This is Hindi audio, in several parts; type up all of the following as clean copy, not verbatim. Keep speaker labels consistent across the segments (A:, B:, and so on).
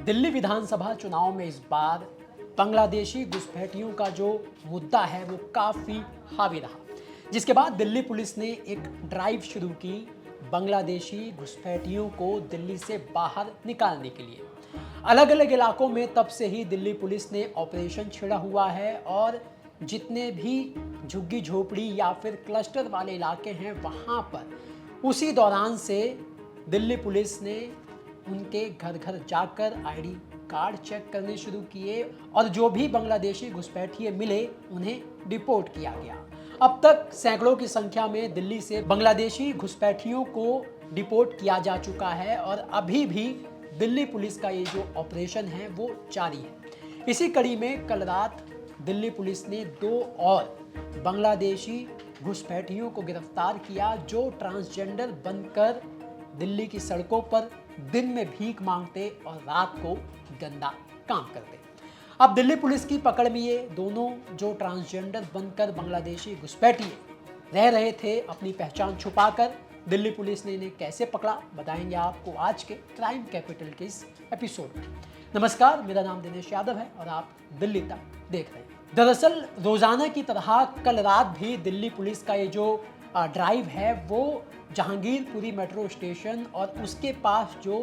A: दिल्ली विधानसभा चुनाव में इस बार बांग्लादेशी घुसपैठियों का जो मुद्दा है वो काफ़ी हावी रहा, जिसके बाद दिल्ली पुलिस ने एक ड्राइव शुरू की बांग्लादेशी घुसपैठियों को दिल्ली से बाहर निकालने के लिए। अलग अलग इलाकों में तब से ही दिल्ली पुलिस ने ऑपरेशन छेड़ा हुआ है और जितने भी झुग्गी झोपड़ी या फिर क्लस्टर वाले इलाके हैं वहाँ पर उसी दौरान से दिल्ली पुलिस ने उनके घर घर जाकर आईडी कार्ड चेक करने शुरू किए और जो भी बांग्लादेशी घुसपैठिए मिले उन्हें डिपोर्ट किया गया। अब तक सैकड़ों की संख्या में दिल्ली से बांग्लादेशी घुसपैठियों को डिपोर्ट किया जा चुका है और अभी भी दिल्ली पुलिस का ये जो ऑपरेशन है वो जारी है। इसी कड़ी में कल रात दिल्ली पुलिस ने 2 और बांग्लादेशी घुसपैठियों को गिरफ्तार किया जो ट्रांसजेंडर बनकर दिल्ली की सड़कों पर दिन में भीख मांगते और रात को गंदा काम करते। अब दिल्ली पुलिस की पकड़ में ये दोनों जो ट्रांसजेंडर बनकर बांग्लादेशी घुसपैठिए रह रहे थे, अपनी पहचान छुपाकर दिल्ली पुलिस ने इन्हें कैसे पकड़ा, बताएंगे आपको आज के क्राइम कैपिटल के इस एपिसोड में। नमस्कार, मेरा नाम दिनेश यादव है और आप दिल्ली तक देख रहे हैं। दरअसल रोजाना की तरह कल रात भी दिल्ली पुलिस का ये जो ड्राइव है वो जहांगीरपुरी मेट्रो स्टेशन और उसके पास जो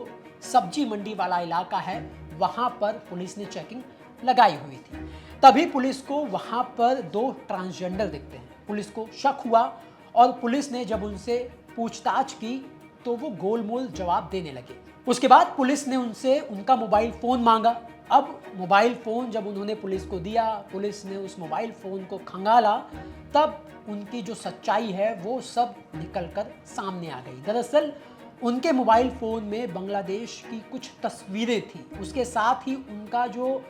A: सब्जी मंडी वाला इलाका है वहाँ पर पुलिस ने चेकिंग लगाई हुई थी। तभी पुलिस को वहाँ पर 2 ट्रांसजेंडर दिखते हैं। पुलिस को शक हुआ और पुलिस ने जब उनसे पूछताछ की तो वो गोलमोल जवाब देने लगे। उसके बाद पुलिस ने उनसे उनका मोबाइल फ़ोन मांगा। अब मोबाइल फ़ोन जब उन्होंने पुलिस को दिया, पुलिस ने उस मोबाइल फ़ोन को खंगाला, तब उनकी जो सच्चाई है वो सब निकलकर सामने आ गई। दरअसल उनके मोबाइल फ़ोन में बांग्लादेश की कुछ तस्वीरें थी, उसके साथ ही उनका जो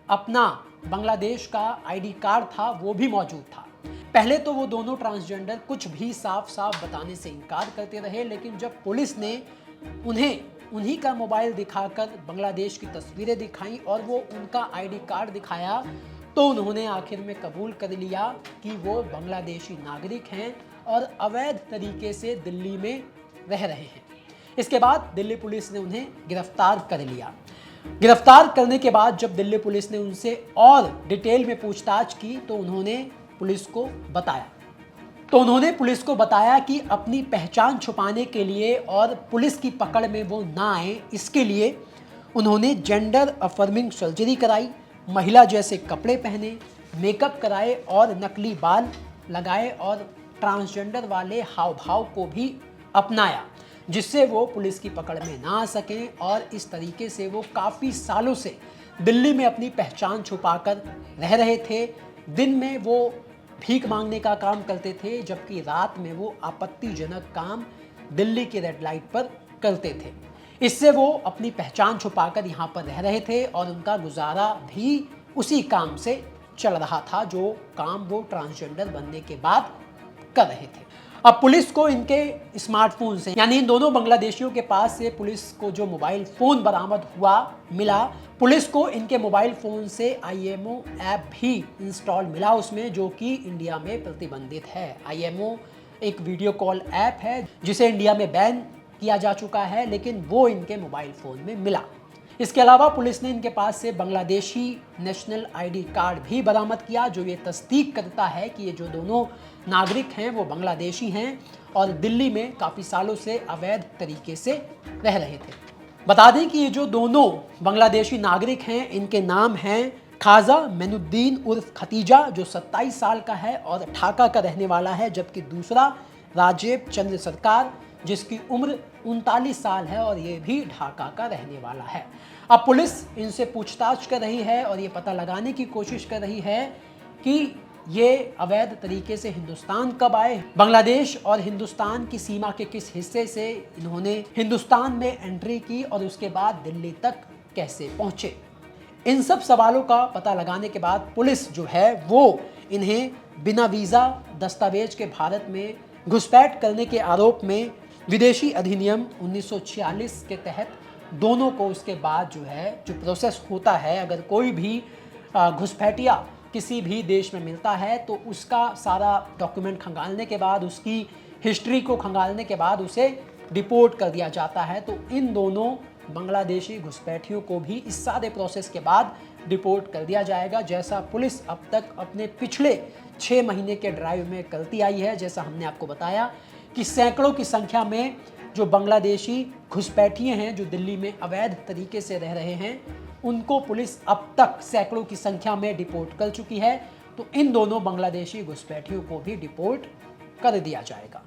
A: अपना बांग्लादेश का आईडी कार्ड था वो भी मौजूद था। पहले तो वो दोनों ट्रांसजेंडर कुछ भी साफ साफ बताने से इनकार करते रहे, लेकिन जब पुलिस ने उन्हें उन्हीं का मोबाइल दिखाकर बांग्लादेश की तस्वीरें दिखाई और वो उनका आईडी कार्ड दिखाया तो उन्होंने आखिर में कबूल कर लिया कि वो बांग्लादेशी नागरिक हैं और अवैध तरीके से दिल्ली में रह रहे हैं। इसके बाद दिल्ली पुलिस ने उन्हें गिरफ्तार कर लिया। गिरफ्तार करने के बाद जब दिल्ली पुलिस ने उनसे और डिटेल में पूछताछ की तो उन्होंने पुलिस को बताया कि अपनी पहचान छुपाने के लिए और पुलिस की पकड़ में वो ना आए, इसके लिए उन्होंने जेंडर अफर्मिंग सर्जरी कराई, महिला जैसे कपड़े पहने, मेकअप कराए और नकली बाल लगाए और ट्रांसजेंडर वाले हाव भाव को भी अपनाया, जिससे वो पुलिस की पकड़ में ना आ सकें। और इस तरीके से वो काफ़ी सालों से दिल्ली में अपनी पहचान छुपाकर रह रहे थे। दिन में वो भीख मांगने का काम करते थे, जबकि रात में वो आपत्तिजनक काम दिल्ली के रेड लाइट पर करते थे। इससे वो अपनी पहचान छुपाकर यहाँ पर रह रहे थे और उनका गुजारा भी उसी काम से चल रहा था जो काम वो ट्रांसजेंडर बनने के बाद कर रहे थे। अब पुलिस को इनके स्मार्टफोन से, यानी इन दोनों बांग्लादेशियों के पास से पुलिस को जो मोबाइल फ़ोन बरामद मिला, पुलिस को इनके मोबाइल फ़ोन से IMO ऐप भी इंस्टॉल मिला उसमें, जो कि इंडिया में प्रतिबंधित है। IMO एक वीडियो कॉल ऐप है जिसे इंडिया में बैन किया जा चुका है, लेकिन वो इनके मोबाइल फ़ोन में मिला। इसके अलावा पुलिस ने इनके पास से बांग्लादेशी नेशनल आईडी कार्ड भी बरामद किया जो ये तस्दीक करता है कि ये जो दोनों नागरिक हैं वो बांग्लादेशी हैं और दिल्ली में काफ़ी सालों से अवैध तरीके से रह रहे थे। बता दें कि ये जो दोनों बांग्लादेशी नागरिक हैं इनके नाम हैं खाजा मैनुद्दीन उर्फ खतीजा जो 27 साल का है और ढाका का रहने वाला है, जबकि दूसरा राजेब चंद्र सरकार जिसकी उम्र 39 साल है और ये भी ढाका का रहने वाला है। अब पुलिस इनसे पूछताछ कर रही है और ये पता लगाने की कोशिश कर रही है कि ये अवैध तरीके से हिंदुस्तान कब आए, बांग्लादेश और हिंदुस्तान की सीमा के किस हिस्से से इन्होंने हिंदुस्तान में एंट्री की और उसके बाद दिल्ली तक कैसे पहुंचे। इन सब सवालों का पता लगाने के बाद पुलिस जो है वो इन्हें बिना वीज़ा दस्तावेज के भारत में घुसपैठ करने के आरोप में विदेशी अधिनियम 1946 के तहत दोनों को उसके बाद जो है जो प्रोसेस होता है, अगर कोई भी घुसपैठिया किसी भी देश में मिलता है तो उसका सारा डॉक्यूमेंट खंगालने के बाद, उसकी हिस्ट्री को खंगालने के बाद उसे डिपोर्ट कर दिया जाता है। तो इन दोनों बांग्लादेशी घुसपैठियों को भी इस सादे प्रोसेस के बाद डिपोर्ट कर दिया जाएगा, जैसा पुलिस अब तक अपने पिछले 6 महीने के ड्राइव में करती आई है। जैसा हमने आपको बताया कि सैकड़ों की संख्या में जो बांग्लादेशी घुसपैठिए हैं जो दिल्ली में अवैध तरीके से रह रहे हैं, उनको पुलिस अब तक सैकड़ों की संख्या में डिपोर्ट कर चुकी है। तो इन दोनों बांग्लादेशी घुसपैठियों को भी डिपोर्ट कर दिया जाएगा।